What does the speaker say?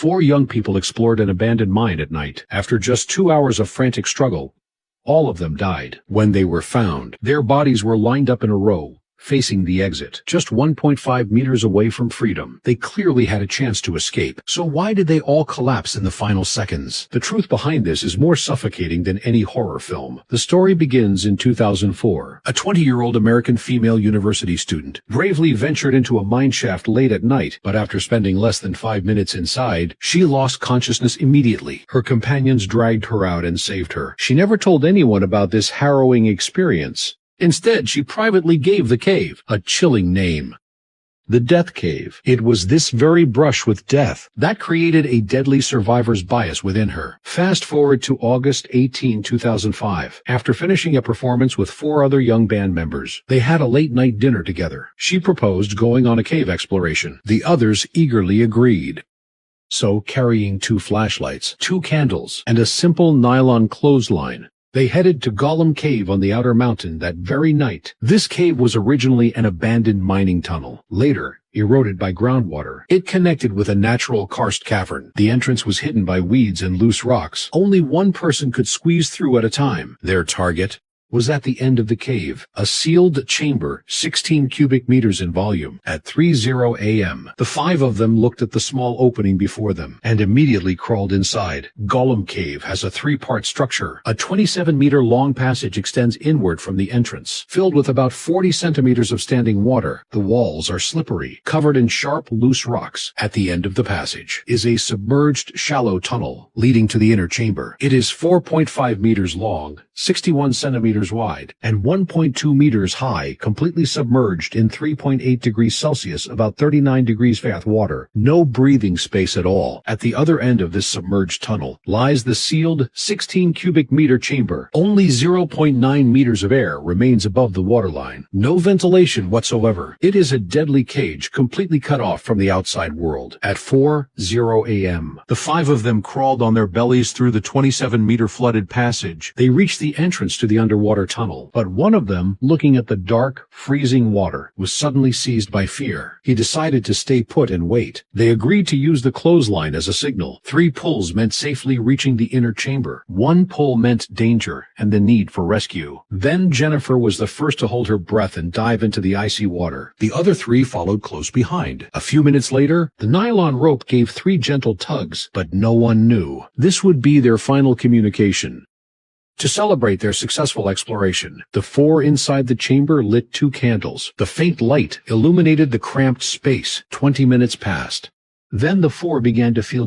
Four young people explored an abandoned mine at night. After just 2 hours of frantic struggle, all of them died. When they were found, their bodies were lined up in a row, facing the exit, just 1.5 meters away from freedom. They clearly had a chance to escape. So why did they all collapse in the final seconds? The truth behind this is more suffocating than any horror film. The story begins in 2004. A 20-year-old American female university student bravely ventured into a mine shaft late at night, but after spending less than 5 minutes inside, she lost consciousness immediately. Her companions dragged her out and saved her. She never told anyone about this harrowing experience. Instead, she privately gave the cave a chilling name: the Death Cave. It was this very brush with death that created a deadly survivor's bias within her. Fast forward to August 18, 2005. After finishing a performance with 4 other young band members, they had a late-night dinner together. She proposed going on a cave exploration. The others eagerly agreed. So, carrying 2 flashlights, 2 candles, and a simple nylon clothesline, they headed to Gollum Cave on the outer mountain that very night. This cave was originally an abandoned mining tunnel, later eroded by groundwater. It connected with a natural karst cavern. The entrance was hidden by weeds and loose rocks. Only one person could squeeze through at a time. Their target was at the end of the cave, a sealed chamber, 16 cubic meters in volume. At 3:00 a.m., the 5 of them looked at the small opening before them and immediately crawled inside. Gollum Cave has a 3-part structure. A 27-meter-long passage extends inward from the entrance, filled with about 40 centimeters of standing water. The walls are slippery, covered in sharp, loose rocks. At the end of the passage is a submerged, shallow tunnel leading to the inner chamber. It is 4.5 meters long, 61 centimeters wide, and 1.2 meters high, completely submerged in 3.8 degrees Celsius, about 39 degrees Fahrenheit water. No breathing space at all. At the other end of this submerged tunnel lies the sealed 16 cubic meter chamber. Only 0.9 meters of air remains above the waterline. No ventilation whatsoever. It is a deadly cage, completely cut off from the outside world. At 4:00 a.m., the 5 of them crawled on their bellies through the 27-meter flooded passage. They reached the entrance to the underwater tunnel, but one of them, looking at the dark, freezing water, was suddenly seized by fear. He decided to stay put and wait. They agreed to use the clothesline as a signal. 3 pulls meant safely reaching the inner chamber. 1 pull meant danger and the need for rescue. Then Jennifer was the first to hold her breath and dive into the icy water. The other 3 followed close behind. A few minutes later, the nylon rope gave 3 gentle tugs, but no one knew this would be their final communication. To celebrate their successful exploration, the 4 inside the chamber lit 2 candles. The faint light illuminated the cramped space. 20 minutes passed. Then the 4 began to feel